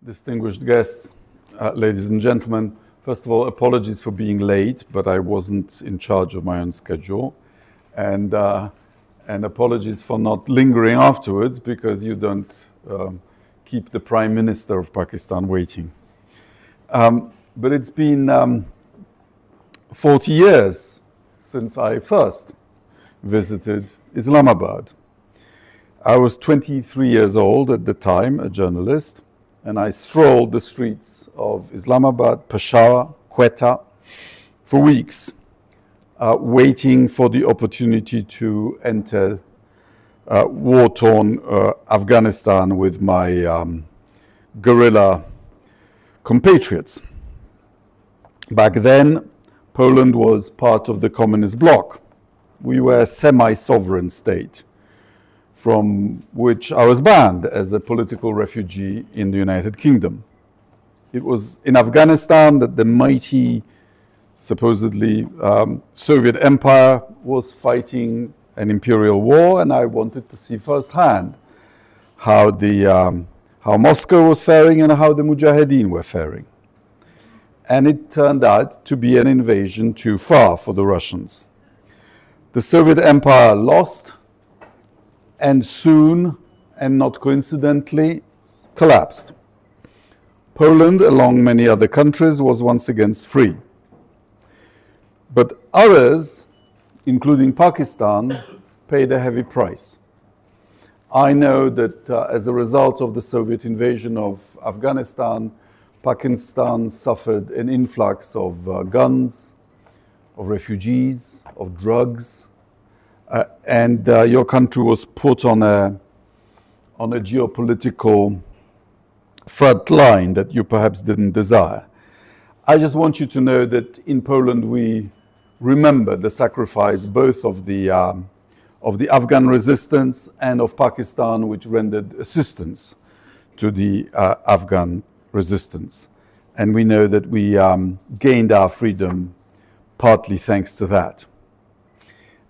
distinguished guests, ladies and gentlemen. First of all, apologies for being late, but I wasn't in charge of my own schedule. And apologies for not lingering afterwards, because you don't keep the Prime Minister of Pakistan waiting. But it's been 40 years since I first visited Islamabad. I was 23 years old at the time, a journalist, and I strolled the streets of Islamabad, Peshawar, Quetta for weeks, waiting for the opportunity to enter war-torn Afghanistan with my guerrilla compatriots. Back then, Poland was part of the communist bloc. We were a semi-sovereign state, from which I was banned as a political refugee in the United Kingdom. It was in Afghanistan that the mighty, supposedly Soviet Empire was fighting an imperial war, and I wanted to see firsthand how Moscow was faring and how the Mujahideen were faring. And it turned out to be an invasion too far for the Russians. The Soviet Empire lost, and soon, and not coincidentally, collapsed. Poland, along many other countries, was once again free. But others, including Pakistan, paid a heavy price. I know that as a result of the Soviet invasion of Afghanistan, Pakistan suffered an influx of guns, of refugees, of drugs, and your country was put on a geopolitical front line that you perhaps didn't desire. I just want you to know that in Poland we remember the sacrifice both of the Afghan resistance and of Pakistan, which rendered assistance to the Afghan resistance. And we know that we gained our freedom partly thanks to that.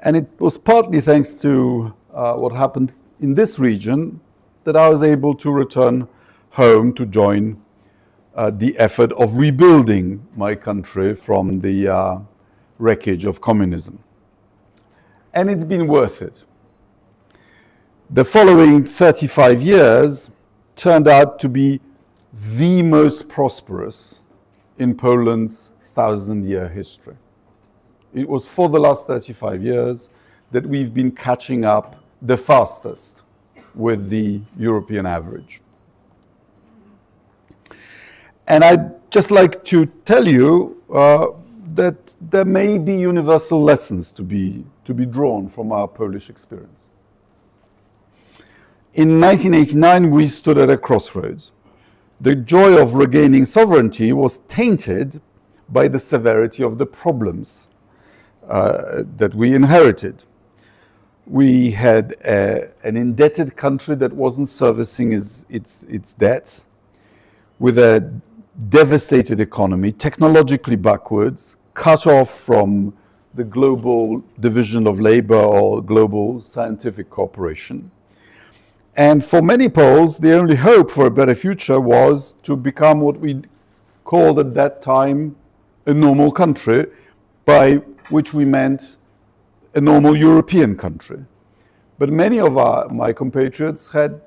And it was partly thanks to what happened in this region that I was able to return home to join the effort of rebuilding my country from the wreckage of communism. And it's been worth it. The following 35 years turned out to be the most prosperous in Poland's 1,000-year history. It was for the last 35 years that we've been catching up the fastest with the European average. And I'd just like to tell you that there may be universal lessons to be drawn from our Polish experience. In 1989, we stood at a crossroads. The joy of regaining sovereignty was tainted by the severity of the problems that we inherited. We had an indebted country that wasn't servicing its debts, with a devastated economy, technologically backwards, cut off from the global division of labor or global scientific cooperation. And for many Poles, the only hope for a better future was to become what we called at that time a normal country, by which we meant a normal European country. But many of my compatriots had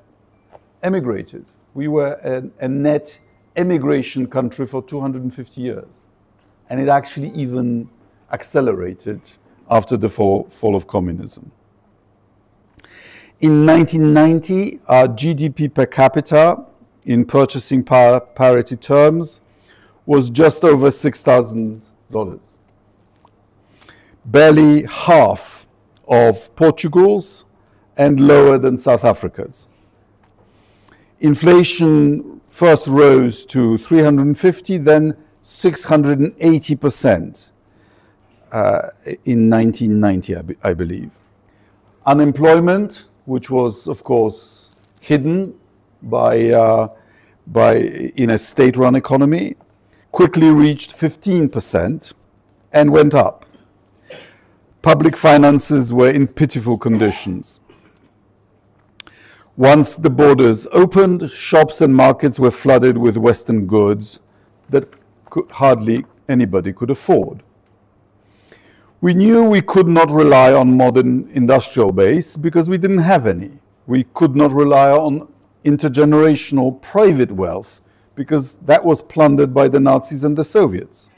emigrated. We were a net emigration country for 250 years. And it actually even accelerated after the fall of communism. In 1990, our GDP per capita in purchasing power parity terms was just over $6,000. Barely half of Portugal's and lower than South Africa's. Inflation first rose to 350, then 680% in 1990, I believe. Unemployment, which was, of course, hidden in a state-run economy, quickly reached 15% and went up. Public finances were in pitiful conditions. Once the borders opened, shops and markets were flooded with Western goods that hardly anybody could afford. We knew we could not rely on modern industrial base because we didn't have any. We could not rely on intergenerational private wealth because that was plundered by the Nazis and the Soviets.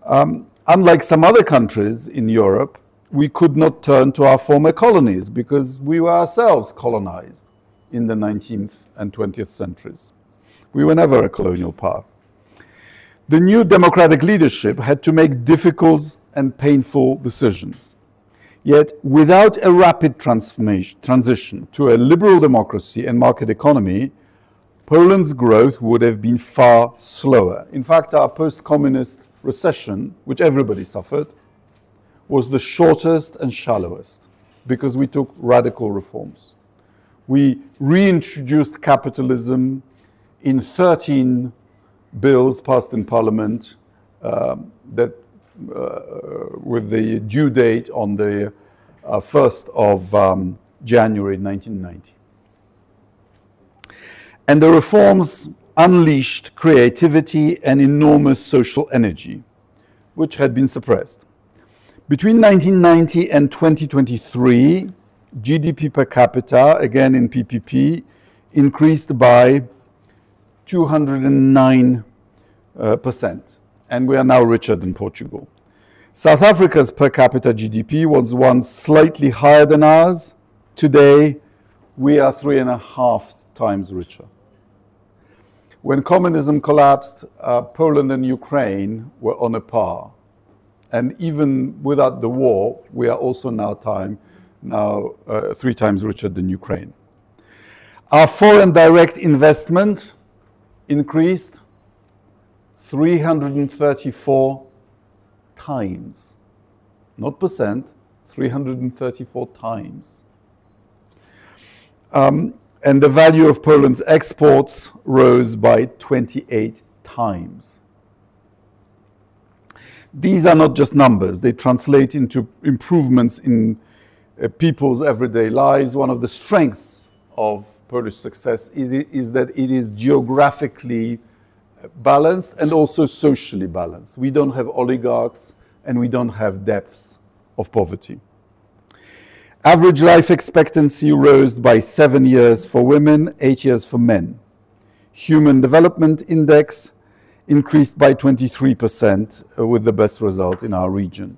Unlike some other countries in Europe, we could not turn to our former colonies because we were ourselves colonized in the 19th and 20th centuries. We were never a colonial power. The new democratic leadership had to make difficult and painful decisions. Yet, without a rapid transition to a liberal democracy and market economy, Poland's growth would have been far slower. In fact, our post-communist recession, which everybody suffered, was the shortest and shallowest because we took radical reforms. We reintroduced capitalism in 13 bills passed in Parliament with the due date on the 1st of January 1990. And the reforms unleashed creativity and enormous social energy, which had been suppressed. Between 1990 and 2023, GDP per capita, again in PPP, increased by 209%, and we are now richer than Portugal. South Africa's per capita GDP was once slightly higher than ours. Today, we are 3.5 times richer. When communism collapsed, Poland and Ukraine were on a par. And even without the war, we are also now 3 times richer than Ukraine. Our foreign direct investment increased 334 times. Not percent, 334 times. And the value of Poland's exports rose by 28 times. These are not just numbers. They translate into improvements in people's everyday lives. One of the strengths of Polish success is that it is geographically balanced and also socially balanced. We don't have oligarchs and we don't have depths of poverty. Average life expectancy rose by 7 years for women, 8 years for men. Human Development Index increased by 23% with the best result in our region.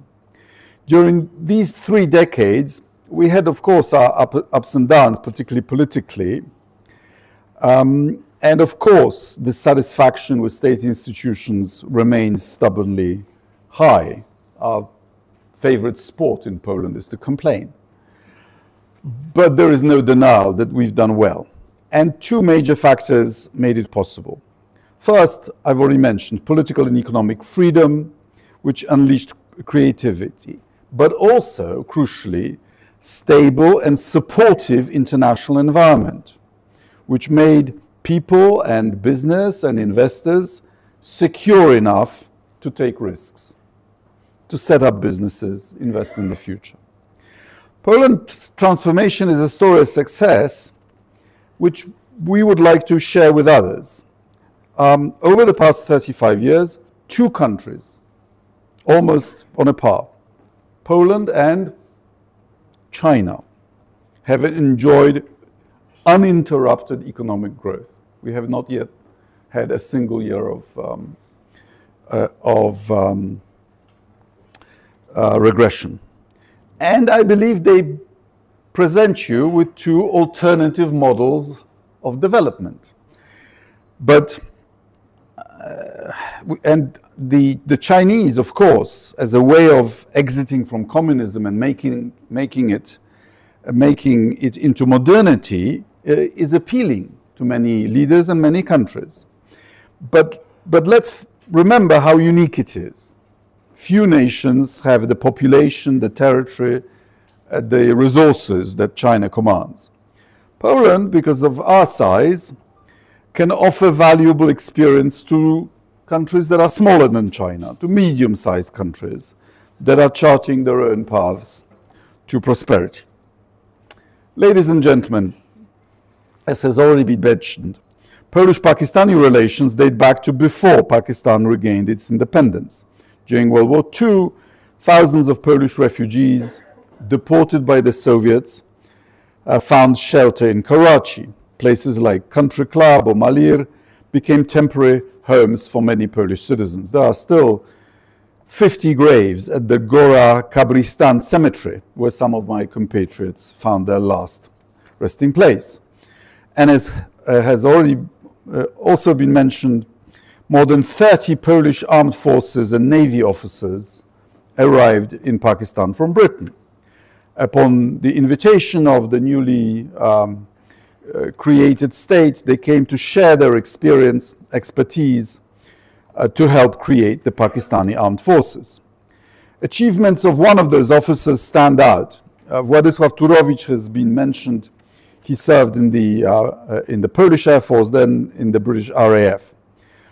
During these 3 decades, we had, of course, our ups and downs, particularly politically. And of course, dissatisfaction with state institutions remains stubbornly high. Our favorite sport in Poland is to complain. But there is no denial that we've done well. And 2 major factors made it possible. First, I've already mentioned political and economic freedom, which unleashed creativity, but also, crucially, stable and supportive international environment, which made people and business and investors secure enough to take risks, to set up businesses, invest in the future. Poland's transformation is a story of success, which we would like to share with others. Over the past 35 years, 2 countries, almost on a par, Poland and China, have enjoyed uninterrupted economic growth. We have not yet had a single year of regression. And I believe they present you with 2 alternative models of development. But and the Chinese, of course, as a way of exiting from communism and making it into modernity, is appealing to many leaders and many countries. But let's remember how unique it is. Few nations have the population, the territory, the resources that China commands. Poland, because of our size, can offer valuable experience to countries that are smaller than China, to medium-sized countries that are charting their own paths to prosperity. Ladies and gentlemen, as has already been mentioned, Polish-Pakistani relations date back to before Pakistan regained its independence. During World War II, thousands of Polish refugees deported by the Soviets found shelter in Karachi. Places like Country Club or Malir became temporary homes for many Polish citizens. There are still 50 graves at the Gora Kabristan cemetery, where some of my compatriots found their last resting place. And as has already also been mentioned, more than 30 Polish armed forces and navy officers arrived in Pakistan from Britain. Upon the invitation of the newly created state, they came to share their experience, expertise, to help create the Pakistani armed forces. Achievements of one of those officers stand out. Władysław Turowicz has been mentioned. He served in the Polish Air Force, then in the British RAF.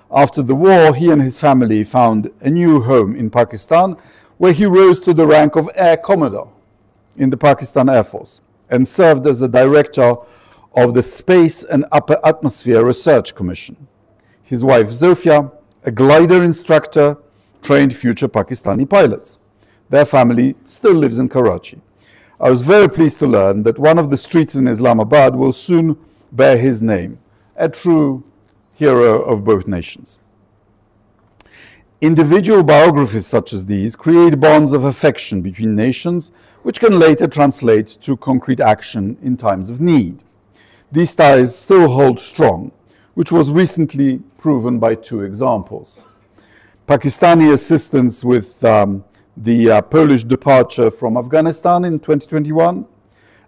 After the war, he and his family found a new home in Pakistan, where he rose to the rank of Air Commodore in the Pakistan Air Force and served as the director of the Space and Upper Atmosphere Research Commission. His wife Zofia, a glider instructor, trained future Pakistani pilots. Their family still lives in Karachi. I was very pleased to learn that one of the streets in Islamabad will soon bear his name, a true hero of both nations. Individual biographies such as these create bonds of affection between nations, which can later translate to concrete action in times of need. These ties still hold strong, which was recently proven by two examples. Pakistani assistance with the Polish departure from Afghanistan in 2021,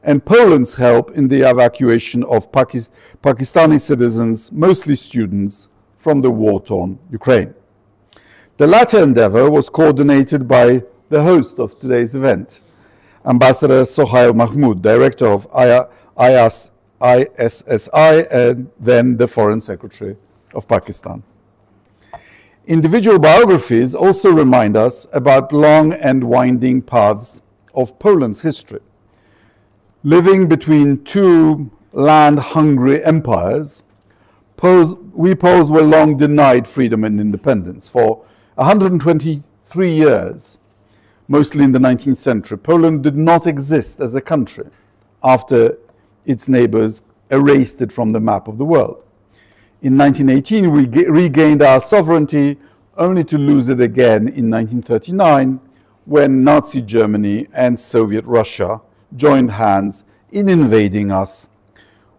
and Poland's help in the evacuation of Pakistani citizens, mostly students, from the war-torn Ukraine. The latter endeavor was coordinated by the host of today's event, Ambassador Sohail Mahmood, director of ISSI and then the Foreign Secretary of Pakistan. Individual biographies also remind us about long and winding paths of Poland's history. Living between two land-hungry empires, we Poles were long denied freedom and independence. For 123 years, mostly in the 19th century, Poland did not exist as a country after its neighbors erased it from the map of the world. In 1918, we regained our sovereignty, only to lose it again in 1939, when Nazi Germany and Soviet Russia joined hands in invading us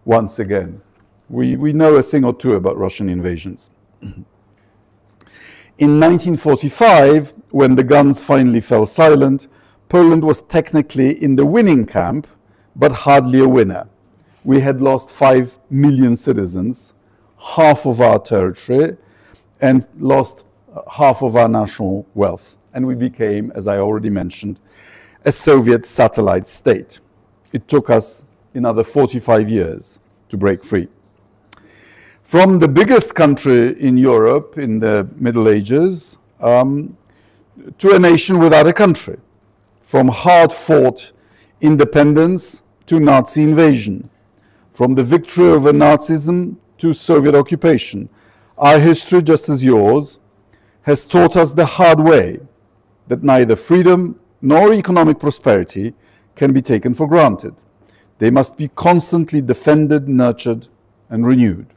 once again. We know a thing or two about Russian invasions. In 1945, when the guns finally fell silent, Poland was technically in the winning camp, but hardly a winner. We had lost 5 million citizens, half of our territory, and lost half of our national wealth. And we became, as I already mentioned, a Soviet satellite state. It took us another 45 years to break free. From the biggest country in Europe in the Middle Ages to a nation without a country. From hard-fought independence to Nazi invasion. From the victory over Nazism to Soviet occupation. Our history, just as yours, has taught us the hard way that neither freedom nor economic prosperity can be taken for granted. They must be constantly defended, nurtured, and renewed.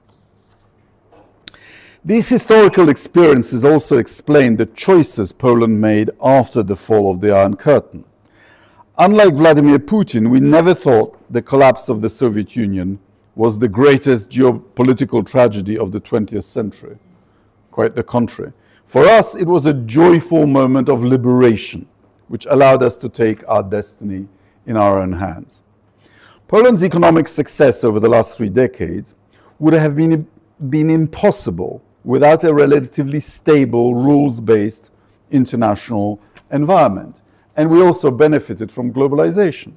These historical experiences also explain the choices Poland made after the fall of the Iron Curtain. Unlike Vladimir Putin, we never thought the collapse of the Soviet Union was the greatest geopolitical tragedy of the 20th century. Quite the contrary. For us, it was a joyful moment of liberation, which allowed us to take our destiny in our own hands. Poland's economic success over the last 3 decades would have been impossible without a relatively stable, rules-based international environment. And we also benefited from globalization,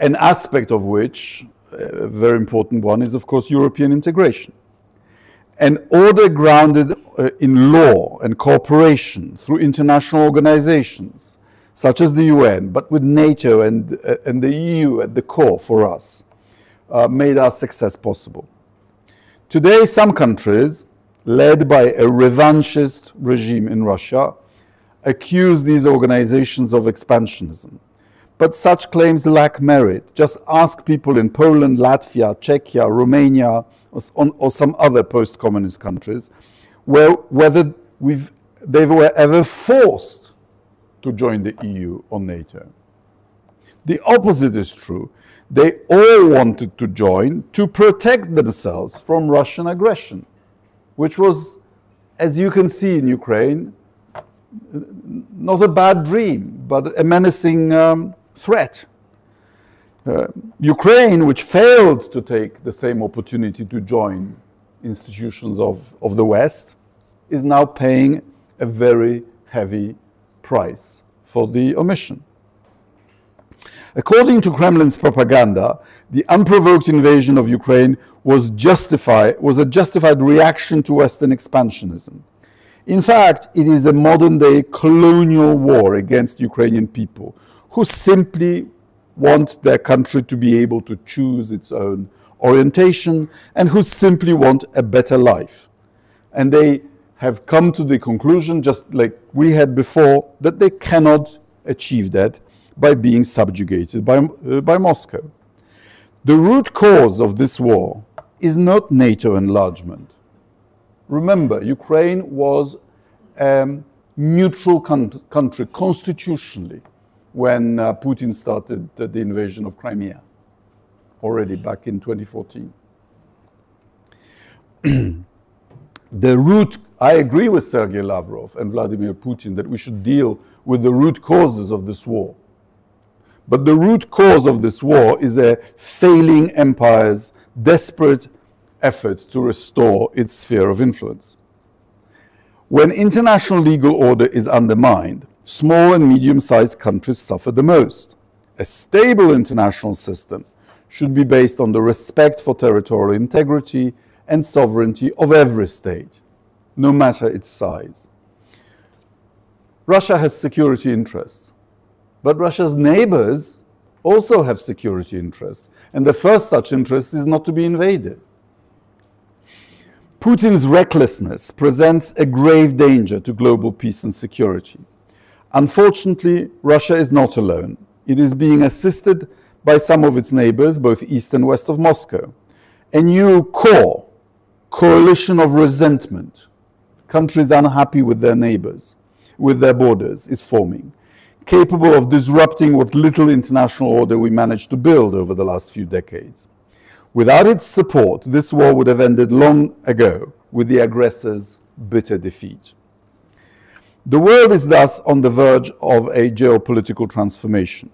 an aspect of which, a very important one, is of course European integration. An order grounded in law and cooperation through international organizations such as the UN, but with NATO and the EU at the core for us, made our success possible. Today, some countries, led by a revanchist regime in Russia, accuse these organizations of expansionism. But such claims lack merit. Just ask people in Poland, Latvia, Czechia, Romania, or some other post-communist countries whether they were ever forced to join the EU or NATO. The opposite is true. They all wanted to join to protect themselves from Russian aggression, which was, as you can see in Ukraine, not a bad dream, but a menacing threat. Ukraine, which failed to take the same opportunity to join institutions of the West, is now paying a very heavy price for the omission. According to Kremlin's propaganda, the unprovoked invasion of Ukraine was a justified reaction to Western expansionism. In fact, it is a modern-day colonial war against Ukrainian people who simply want their country to be able to choose its own orientation and who simply want a better life. And they have come to the conclusion, just like we had before, that they cannot achieve that by being subjugated by Moscow. The root cause of this war is not NATO enlargement. Remember, Ukraine was a neutral country constitutionally when Putin started the invasion of Crimea, already back in 2014. I agree with Sergei Lavrov and Vladimir Putin that we should deal with the root causes of this war. But the root cause of this war is a failing empire's desperate effort to restore its sphere of influence. When international legal order is undermined, small and medium-sized countries suffer the most. A stable international system should be based on the respect for territorial integrity and sovereignty of every state, no matter its size. Russia has security interests, but Russia's neighbors also have security interests, and the first such interest is not to be invaded. Putin's recklessness presents a grave danger to global peace and security. Unfortunately, Russia is not alone. It is being assisted by some of its neighbors, both east and west of Moscow. A new coalition of resentment, countries unhappy with their neighbors, with their borders, is forming, capable of disrupting what little international order we managed to build over the last few decades. Without its support, this war would have ended long ago with the aggressor's bitter defeat. The world is thus on the verge of a geopolitical transformation.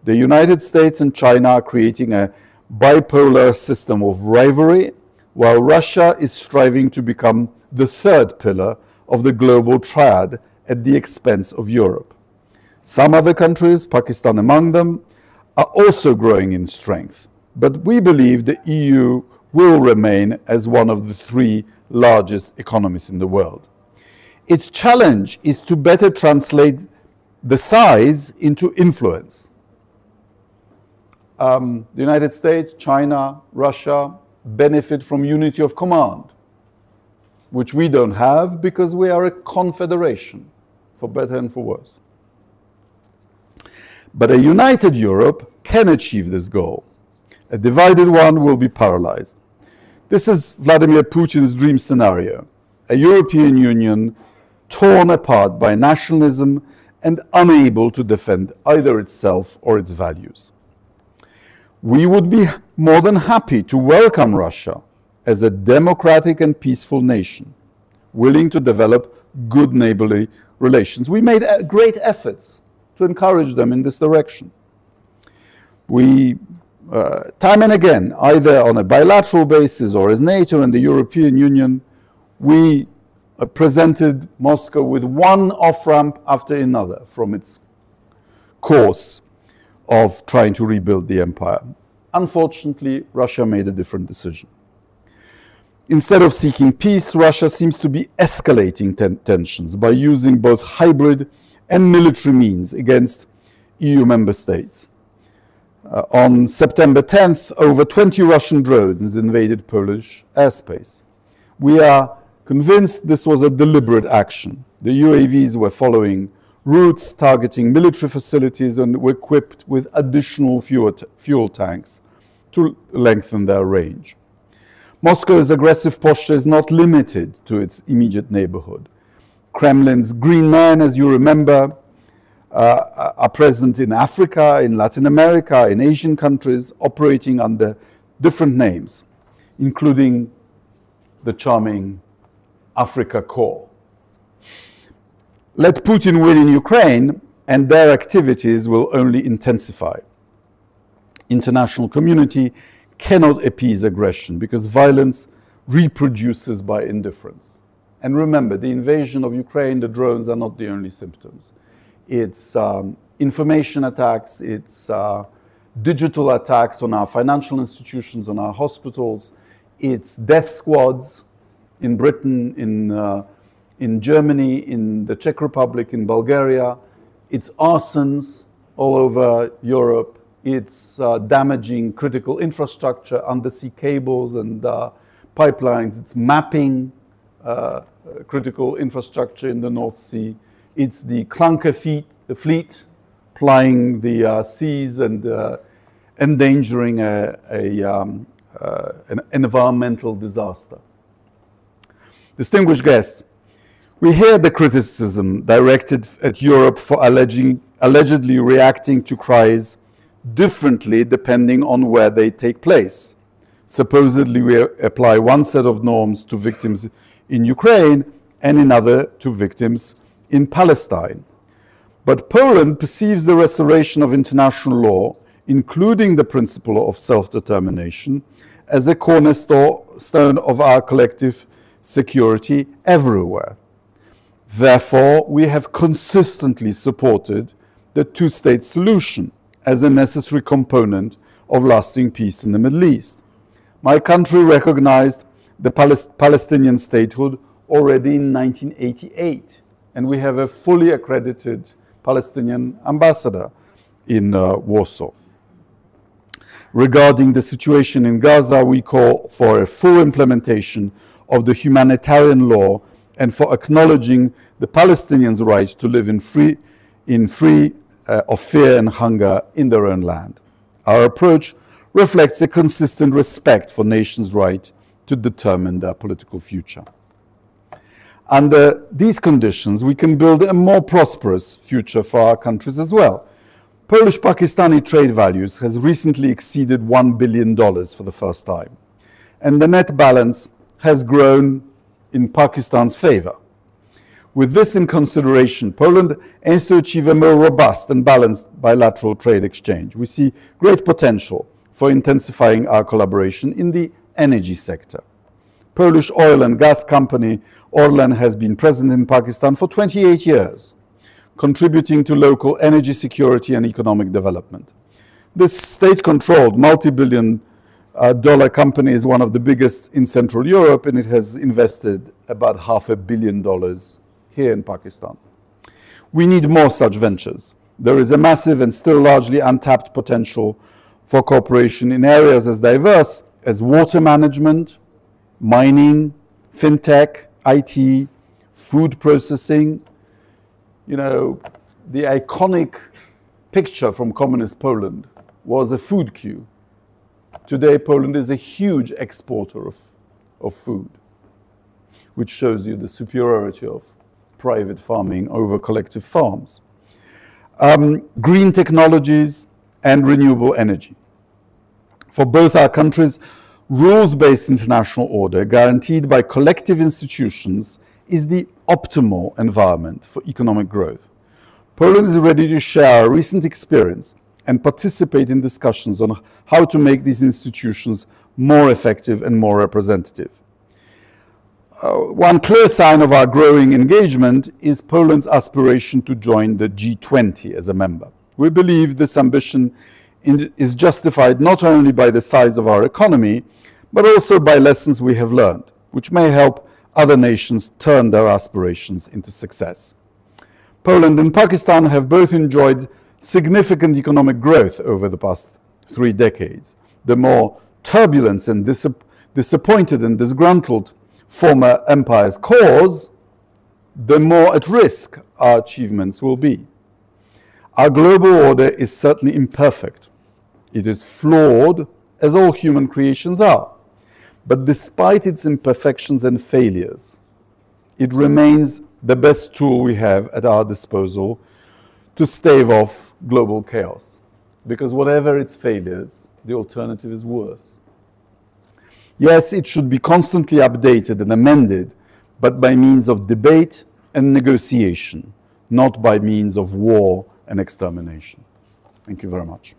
The United States and China are creating a bipolar system of rivalry, while Russia is striving to become the third pillar of the global triad at the expense of Europe. Some other countries, Pakistan among them, are also growing in strength. But we believe the EU will remain as one of the three largest economies in the world. Its challenge is to better translate the size into influence. The United States, China, Russia benefit from unity of command, which we don't have because we are a confederation, for better and for worse. But a united Europe can achieve this goal. A divided one will be paralyzed. This is Vladimir Putin's dream scenario, a European Union torn apart by nationalism and unable to defend either itself or its values. We would be more than happy to welcome Russia as a democratic and peaceful nation, willing to develop good neighborly relations. We made great efforts to encourage them in this direction. We time and again, either on a bilateral basis or as NATO and the European Union, we presented Moscow with one off-ramp after another from its course of trying to rebuild the empire. Unfortunately, Russia made a different decision. Instead of seeking peace, Russia seems to be escalating tensions by using both hybrid and military means against EU member states. On September 10th, over 20 Russian drones invaded Polish airspace. We are convinced this was a deliberate action. The UAVs were following routes targeting military facilities and were equipped with additional fuel tanks to lengthen their range. Moscow's aggressive posture is not limited to its immediate neighborhood. Kremlin's green men, as you remember, are present in Africa, in Latin America, in Asian countries, operating under different names, including the charming Africa Corps. Let Putin win in Ukraine, and their activities will only intensify. International community cannot appease aggression because violence reproduces by indifference. And remember, the invasion of Ukraine, the drones are not the only symptoms. It's information attacks, it's digital attacks on our financial institutions, on our hospitals, it's death squads in Britain, in Germany, in the Czech Republic, in Bulgaria. It's arsons all over Europe. It's damaging critical infrastructure, undersea cables and pipelines. It's mapping critical infrastructure in the North Sea. It's the clunker fleet plying the seas and endangering an environmental disaster. Distinguished guests, we hear the criticism directed at Europe for allegedly reacting to crises differently depending on where they take place. Supposedly, we apply one set of norms to victims in Ukraine and another to victims in Palestine. But Poland perceives the restoration of international law, including the principle of self-determination, as a cornerstone of our collective security everywhere. Therefore, we have consistently supported the two-state solution as a necessary component of lasting peace in the Middle East. My country recognized the Palestinian statehood already in 1988, and we have a fully accredited Palestinian ambassador in Warsaw. Regarding the situation in Gaza, we call for a full implementation of the humanitarian law and for acknowledging the Palestinians' right to live free of fear and hunger in their own land. Our approach reflects a consistent respect for nations' right to determine their political future. Under these conditions, we can build a more prosperous future for our countries as well. Polish-Pakistani trade values has recently exceeded $1 billion for the first time, and the net balance has grown in Pakistan's favor. With this in consideration, Poland aims to achieve a more robust and balanced bilateral trade exchange. We see great potential for intensifying our collaboration in the energy sector. Polish oil and gas company Orlen has been present in Pakistan for 28 years, contributing to local energy security and economic development. This state-controlled multi-billion-dollar company is one of the biggest in Central Europe, and it has invested about $500 million here in Pakistan. We need more such ventures. There is a massive and still largely untapped potential for cooperation in areas as diverse as water management, mining, fintech, IT, food processing. You know, the iconic picture from communist Poland was a food queue. Today, Poland is a huge exporter of food, which shows you the superiority of private farming over collective farms. Green technologies and renewable energy. For both our countries, rules-based international order guaranteed by collective institutions is the optimal environment for economic growth. Poland is ready to share our recent experience and participate in discussions on how to make these institutions more effective and more representative. One clear sign of our growing engagement is Poland's aspiration to join the G20 as a member. We believe this ambition is justified not only by the size of our economy, but also by lessons we have learned, which may help other nations turn their aspirations into success. Poland and Pakistan have both enjoyed significant economic growth over the past 3 decades. The more turbulence and disappointed and disgruntled former empires cause, the more at risk our achievements will be. Our global order is certainly imperfect. It is flawed, as all human creations are. But despite its imperfections and failures, it remains the best tool we have at our disposal to stave off global chaos. Because whatever its failures, the alternative is worse. Yes, it should be constantly updated and amended, but by means of debate and negotiation, not by means of war and extermination. Thank you very much.